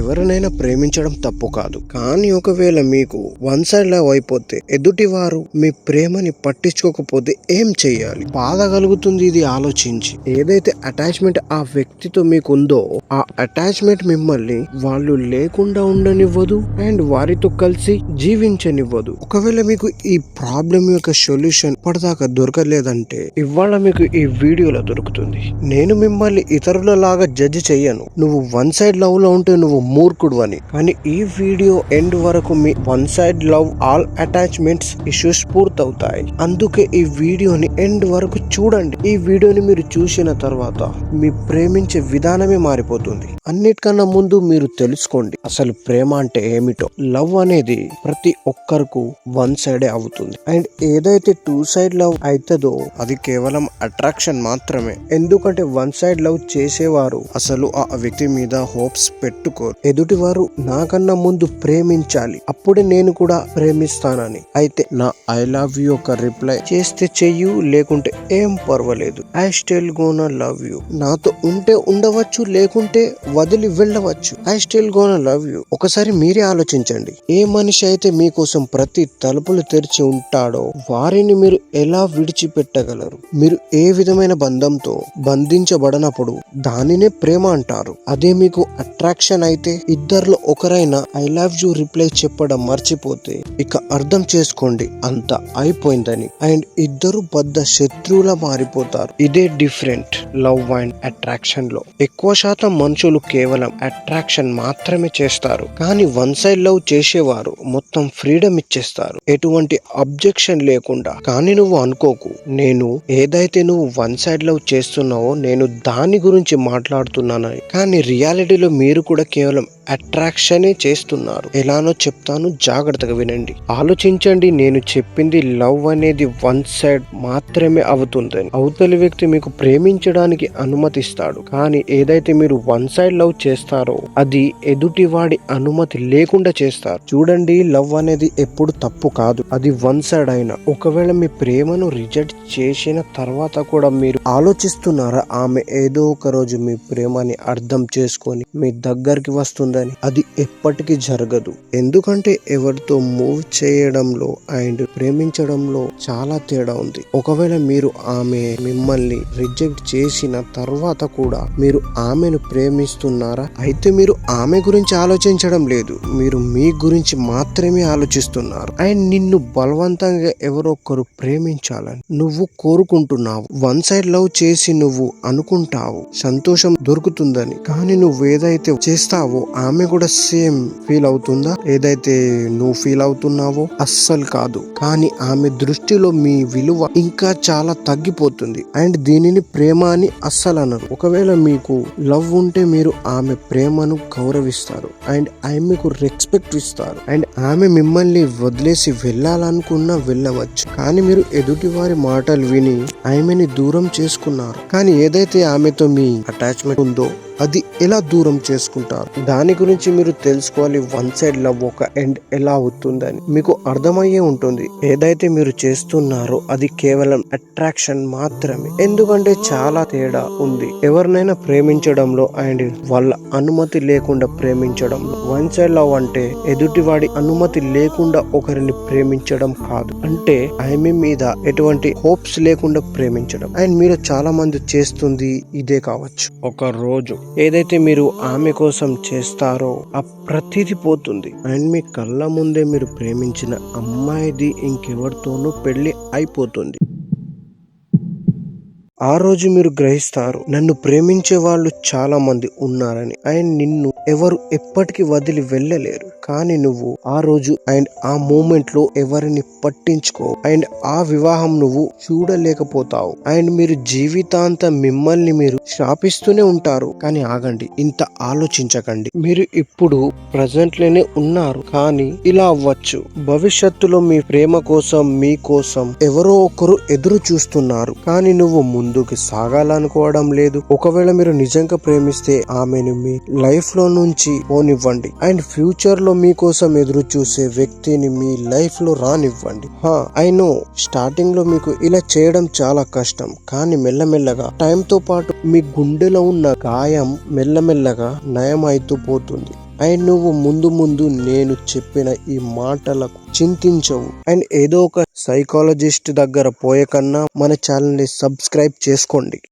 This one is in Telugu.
ఎవరినైనా ప్రేమించడం తప్పు కాదు, కానీ ఒకవేళ మీకు వన్ సైడ్ లవ్ అయిపోతే ఎదుటి వారు మీ ప్రేమని పట్టించుకోకపోతే ఏం చెయ్యాలి? బాధ కలుగుతుంది ఇది ఆలోచించి. ఏదైతే అటాచ్మెంట్ ఆ వ్యక్తితో మీకు ఉందో ఆ అటాచ్మెంట్ మిమ్మల్ని వాళ్ళు లేకుండా ఉండనివ్వదు అండ్ వారితో కలిసి జీవించనివ్వదు. ఒకవేళ మీకు ఈ ప్రాబ్లం యొక్క సొల్యూషన్ ఇప్పటిదాకా దొరకలేదంటే ఇవాళ మీకు ఈ వీడియోలో దొరుకుతుంది. నేను మిమ్మల్ని ఇతరుల లాగా జడ్జి చెయ్యను. నువ్వు వన్ సైడ్ లవ్ లో ఉంటే నువ్వు మూర్ఖుడు అని. కానీ ఈ వీడియో ఎండ్ వరకు మీ one side love all attachments issues పూర్తవుతాయి. అందుకే ఈ వీడియోని ఎండ్ వరకు చూడండి. ఈ వీడియోని మీరు చూసిన తర్వాత మీ ప్రేమించే విధానమే మారిపోతుంది. అన్నిటికన్నా ముందు మీరు తెలుసుకోండి అసలు ప్రేమ అంటే ఏమిటో. లవ్ అనేది ప్రతి ఒక్కరికి వన్ సైడే అవుతుంది అండ్ ఏదైతే టూ సైడ్ లవ్ అవుతుందో అది కేవలం అట్రాక్షన్ మాత్రమే. ఎందుకంటే వన్ సైడ్ లవ్ చేసేవారు అసలు ఆ వ్యక్తి మీద హోప్స్ పెట్టుకోరు. ఎదుటి వారు నాకన్నా ముందు ప్రేమించాలి, అప్పుడే నేను కూడా ప్రేమిస్తానని. అయితే నా ఐ లవ్ యూ ఒక రిప్లై చేస్తే చెయ్యు, లేకుంటే ఏం పర్వాలేదు. I still gonna love you. నాతో ఉంటే ఉండవచ్చు, లేకుంటే వదిలి వెళ్ళవచ్చు. I still gonna love you. ఒకసారి మీరే ఆలోచించండి. ఏ మనిషి అయితే మీకోసం ప్రతి తలుపులు తెరిచి ఉంటాడో వారిని మీరు ఎలా విడిచిపెట్టగలరు? మీరు ఏ విధమైన బంధంతో బంధించబడినప్పుడు దానినే ప్రేమ అంటారు. అదే మీకు అట్రాక్షన్ అయితే ఇద్దరిలో ఒకరైనా ఐ లవ్ యూ రిప్లై చెప్పడం మర్చిపోతే ఇక అర్థం చేసుకోండి అంత అయిపోయిందని. అండ్ ఇద్దరు బద్ద శత్రువులా మారిపోతారు. ఇదే డిఫరెంట్ లవ్ అండ్ అట్రాక్షన్ లో. ఎక్కువ శాతం మనుషులు కేవలం అట్రాక్షన్ మాత్రమే చేస్తారు, కానీ వన్ సైడ్ లవ్ చేసేవారు మొత్తం ఫ్రీడమ్ ఇచ్చేస్తారు, ఎటువంటి అబ్జెక్షన్ లేకుండా. కానీ నువ్వు అనుకోకు, నేను ఏదైతే నువ్వు వన్ సైడ్ లవ్ చేస్తున్నావో నేను దాని గురించి మాట్లాడుతున్నానని. కానీ రియాలిటీలో మీరు కూడా కేవలం అట్రాక్షనే చేస్తున్నారు. ఎలానో చెప్తాను, జాగ్రత్తగా వినండి, ఆలోచించండి. నేను చెప్పింది లవ్ అనేది వన్ సైడ్ మాత్రమే అవుతుందని. అవతలి వ్యక్తి మీకు ప్రేమించడానికి అనుమతిస్తాడు, కానీ ఏదైతే మీరు వన్ సైడ్ లవ్ చేస్తారో అది ఎదుటి వాడి అనుమతి లేకుండా చేస్తారు. చూడండి, లవ్ అనేది ఎప్పుడు తప్పు కాదు, అది వన్ సైడ్ అయినా. ఒకవేళ మీ ప్రేమను రిజెక్ట్ చేసిన తర్వాత కూడా మీరు ఆలోచిస్తున్నారా ఆమె ఏదో ఒక రోజు మీ ప్రేమని అర్థం చేసుకొని మీ దగ్గరికి వస్తుందని? అది ఎప్పటికీ జరగదు. ఎందుకంటే ఎవరితో మూవ్ చేయడంలో అండ్ ప్రేమించడంలో చాలా తేడా ఉంది. ఒకవేళ మీరు ఆమె మిమ్మల్ని రిజెక్ట్ చేసిన తర్వాత కూడా మీరు ఆమెను ప్రేమిస్తున్నారా? అయితే మీరు ఆమె గురించి ఆలోచించడం లేదు, మీరు మీ గురించి మాత్రమే ఆలోచిస్తున్నారు. అండ్ నిన్ను బలవంతంగా ఎవరో ఒకరు ప్రేమించాలని నువ్వు కోరుకుంటున్నావు. వన్ సైడ్ లవ్ చేసి నువ్వు అనుకుంటావు సంతోషం దొరుకుతుందని, కానీ నువ్వు ఏదైతే చేస్తావో ఆమె కూడా సేమ్ ఫీల్ అవుతుందా? ఏదైతే నువ్వు ఫీల్ అవుతున్నావో అస్సలు కాదు. కానీ ఆమె దృష్టిలో మీ విలువ ఇంకా చాలా తగ్గిపోతుంది. అండ్ దీనిని ప్రేమ అని అస్సలు అనరు. ఒకవేళ మీకు లవ్ ఉంటే మీరు ఆమె ప్రేమను గౌరవిస్తారు అండ్ ఆమెకు రెస్పెక్ట్ ఇస్తారు. అండ్ ఆమె మిమ్మల్ని వదిలేసి వెళ్ళాలనుకున్నా వెళ్ళవచ్చు, కానీ మీరు ఎదుటి వారి మాటలు విని ఆమెని దూరం చేసుకున్నారు. కానీ ఏదైతే ఆమెతో మీ అటాచ్మెంట్ ఉందో అది ఎలా దూరం చేసుకుంటారు దాని గురించి మీరు తెలుసుకోవాలి. వన్ సైడ్ లవ్ ఒక ఎండ్ ఎలా అవుతుందని మీకు అర్థమయ్యే ఉంటుంది. ఏదైతే మీరు చేస్తున్నారో అది కేవలం అట్రాక్షన్ మాత్రమే. ఎందుకంటే చాలా తేడా ఉంది ఎవరినైనా ప్రేమించడంలో అండ్ వాళ్ళ అనుమతి లేకుండా ప్రేమించడంలో. వన్ సైడ్ లవ్ అంటే ఎదుటివాడి అనుమతి లేకుండా ఒకరిని ప్రేమించడం కాదు, అంటే ఆమె మీద ఎటువంటి హోప్స్ లేకుండా ప్రేమించడం. అండ్ మీరు చాలా మంది చేస్తుంది ఇదే కావచ్చు. ఒక రోజు ఏదైతే మీరు ఆమె కోసం చేస్తారో ఆ ప్రతిదీ పోతుంది అండ్ మీ కళ్ళ ముందే మీరు ప్రేమించిన అమ్మాయిది ఇంకెవరితోనూ పెళ్లి అయిపోతుంది. ఆ రోజు మీరు గ్రహిస్తారు నన్ను ప్రేమించే వాళ్ళు చాలా మంది ఉన్నారని అండ్ నిన్ను ఎవరు ఎప్పటికీ వదిలి వెళ్ళలేరు. కానీ నువ్వు ఆ రోజు అండ్ ఆ మూమెంట్ లో ఎవరిని పట్టించుకో అండ్ ఆ వివాహం నువ్వు చూడలేకపోతావు అండ్ మీరు జీవితాంతం మిమ్మల్ని మీరు శాపిస్తూనే ఉంటారు. కానీ ఆగండి, ఇంత ఆలోచించకండి. మీరు ఇప్పుడు ప్రజెంట్ లోనే ఉన్నారు, కానీ ఇలా అవ్వచ్చు. భవిష్యత్తులో మీ ప్రేమ కోసం మీ కోసం ఎవరో ఒకరు ఎదురు చూస్తున్నారు, కానీ నువ్వు ముందుకు సాగాలనుకోవడం లేదు. ఒకవేళ మీరు నిజంగా ప్రేమిస్తే ఆమెను మీ లైఫ్ లో నుంచి పోనివ్వండి అండ్ ఫ్యూచర్ లో మీకోసం ఎదురు చూసే వ్యక్తిని మీ లైఫ్ లో రానివ్వండి. ఐ నో స్టార్టింగ్ లో మీకు ఇలా చేయడం చాలా కష్టం, కానీ మెల్లమెల్లగా టైం తో పాటు మీ గుండెలో ఉన్న గాయం మెల్లమెల్లగా నయం అవుతూ పోతుంది. అండ్ నువ్వు ముందు నేను చెప్పిన ఈ మాటలకు చింతించవు అండ్ ఏదో ఒక సైకాలజిస్ట్ దగ్గర పోయే కన్నా మన ఛానల్ ని సబ్స్క్రైబ్ చేసుకోండి.